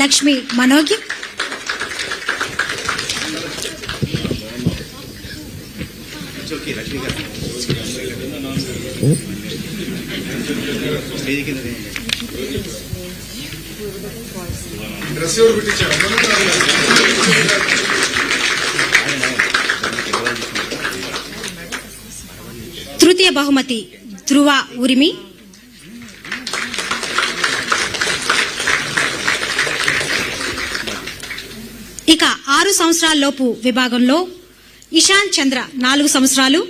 లక్ష్మి మనోగి, తృతీయ బహుమతి ధ్రువ ఉరిమి, ఇక 6 సంవత్సరాలలోపు విభాగంలో ఇషాన్ చంద్ర 4 సంవత్సరాలు,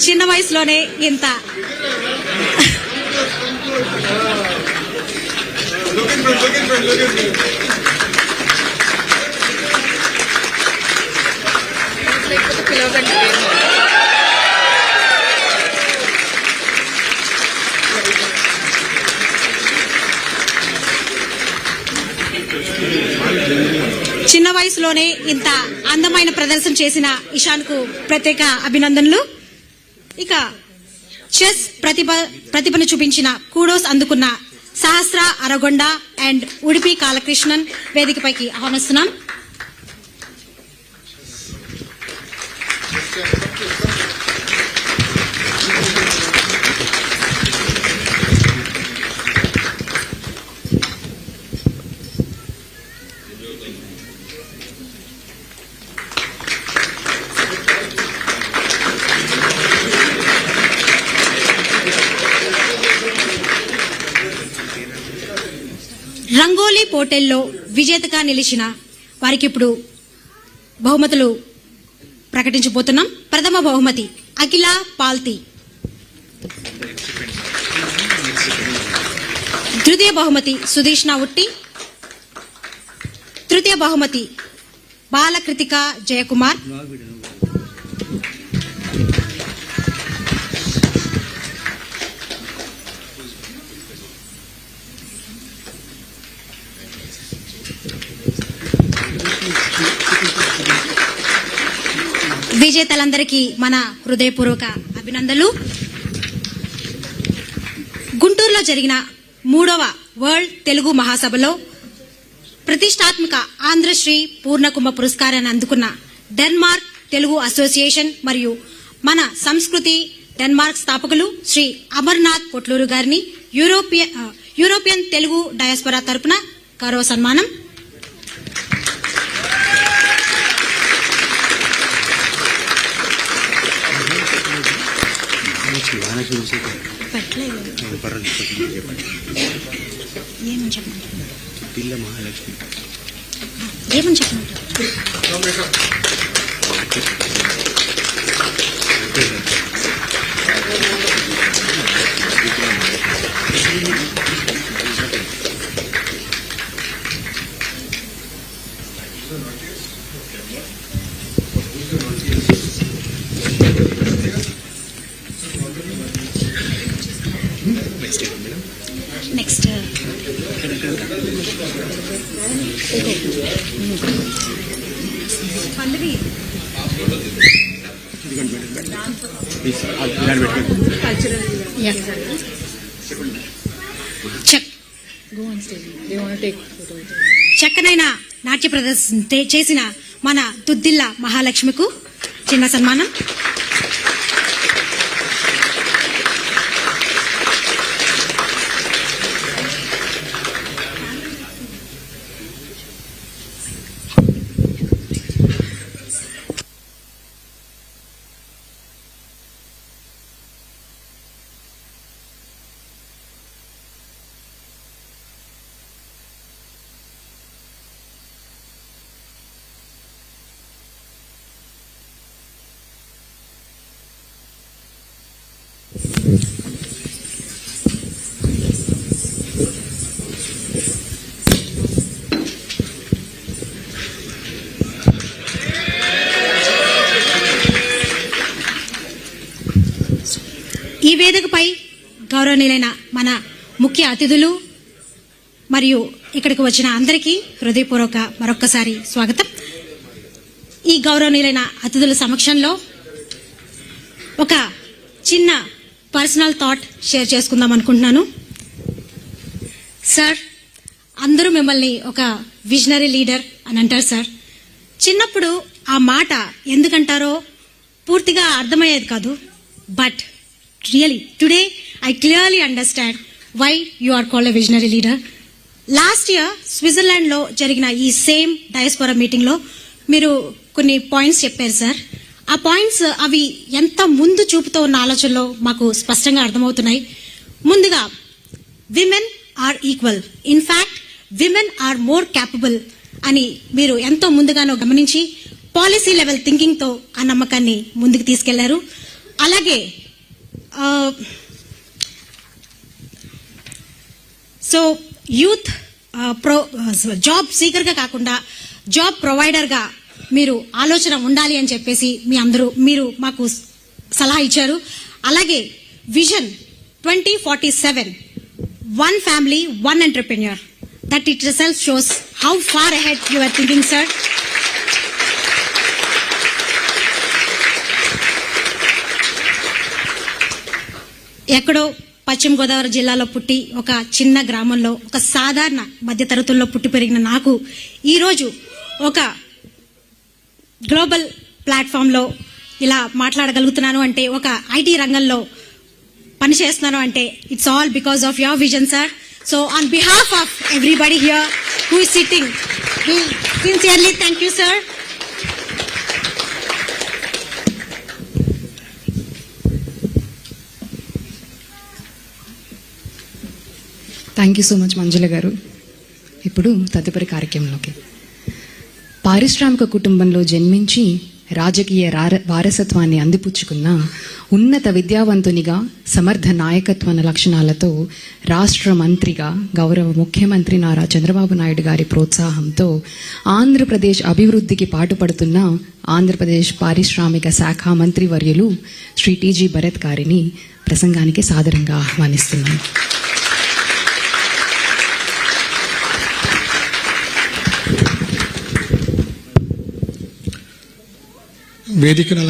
చిన్న వయసులోనే ఇంత చిన్న వయసులోనే ఇంత అందమైన ప్రదర్శన చేసిన ఇషాన్ కు ప్రత్యేక అభినందనలు. ఇక చెస్ ప్రతిభను చూపించిన కూడోస్ అందుకున్న సహస్ర అరగొండ అండ్ ఉడిపి కాలకృష్ణన్ వేదికపైకి ఆహ్వానిస్తున్నాం. రంగోలీ పోటీల్లో విజేతగా నిలిచిన వారికి ఇప్పుడు బహుమతులు ప్రకటించబోతున్నాం. ప్రథమ బహుమతి అఖిల పాల్తి, ద్వితీయ బహుమతి సుధీష్ణ ఉట్టి, తృతీయ బహుమతి బాలకృతిక జయకుమార్, విజేతలందరికీ మన హృదయపూర్వక అభినందనలు. గుంటూరులో జరిగిన 3వ వరల్డ్ తెలుగు మహాసభలో ప్రతిష్టాత్మక ఆంధ్రశ్రీ పూర్ణకుంభ పురస్కారాన్ని అందుకున్న డెన్మార్క్ తెలుగు అసోసియేషన్ మరియు మన సంస్కృతి డెన్మార్క్ స్థాపకులు శ్రీ అమర్నాథ్ పొట్లూరు గారిని యూరోపియన్ తెలుగు డయాస్పొరా తరపున గౌరవ సన్మానం. పిల్ల మహాలక్ష్మి ఏమని చెప్పమంటారు? నెక్స్ట్ పల్లవి చక్కనైన నాట్య ప్రదర్శన చేసిన మన దుద్దిల్ల మహాలక్ష్మికు చిన్న సన్మానం. ఈ వేదికపై గౌరవనీయులైన మన ముఖ్య అతిథులు మరియు ఇక్కడికి వచ్చిన అందరికీ హృదయపూర్వక మరొక్కసారి స్వాగతం. ఈ గౌరవనీయులైన అతిథుల సమక్షంలో ఒక చిన్న పర్సనల్ థాట్ షేర్ చేసుకుందాం అనుకుంటున్నాను. సార్, అందరూ మిమ్మల్ని ఒక విజనరీ లీడర్ అని అంటారు సార్. చిన్నప్పుడు ఆ మాట ఎందుకంటారో పూర్తిగా అర్థమయ్యేది కాదు. But really today I clearly understand why you are called a visionary leader. Last year Switzerland లో జరిగిన ఈ సేమ్ డయాస్పోరా మీటింగ్ లో మీరు కొన్ని పాయింట్స్ చెప్పారు సార్. ఆ పాయింట్స్ అవి ఎంత ముందు చూపుతో ఉన్న ఆలోచనలో మాకు స్పష్టంగా అర్థమవుతున్నాయి. ముందుగా women are equal, in fact women are more capable అని మీరు ఎంతో ముందుగానో గమనించి పాలసీ లెవెల్ థింకింగ్ తో ఆ నమ్మకాన్ని ముందుకు తీసుకెళ్లారు. అలాగే సో యూత్ జాబ్ సీకర్ గా కాకుండా జాబ్ ప్రొవైడర్ గా మీరు ఆలోచన ఉండాలి అని చెప్పేసి మీరు మాకు సలహా ఇచ్చారు. అలాగే vision 2047 one family one entrepreneur, that itself shows how far ahead you are thinking, sir. ఎక్కడో పశ్చిమ గోదావరి జిల్లాలో పుట్టి ఒక చిన్న గ్రామంలో ఒక సాధారణ మధ్యతరగతుల్లో పుట్టి పెరిగిన నాకు ఈరోజు ఒక గ్లోబల్ ప్లాట్ఫామ్ లో ఇలా మాట్లాడగలుగుతున్నాను అంటే, ఒక ఐటీ రంగంలో పనిచేస్తున్నాను అంటే it's all because of your vision sir. So on behalf of everybody here who is sitting, we sincerely thank you sir. Thank you so much Manjula garu. ఇప్పుడు తదుపరి కార్యక్రమంలోకి. పారిశ్రామిక కుటుంబంలో జన్మించి రాజకీయ వారసత్వాన్ని అందిపుచ్చుకున్న ఉన్నత విద్యావంతునిగా సమర్థ నాయకత్వ లక్షణాలతో రాష్ట్ర మంత్రిగా గౌరవ ముఖ్యమంత్రి నారా చంద్రబాబు నాయుడు గారి ప్రోత్సాహంతో ఆంధ్రప్రదేశ్ అభివృద్ధికి పాటుపడుతున్న ఆంధ్రప్రదేశ్ పారిశ్రామిక శాఖ మంత్రి వర్యులు శ్రీ టీజీ భరత్ గారిని ప్రసంగానికి సాదరంగా ఆహ్వానిస్తున్నాను. వేదికను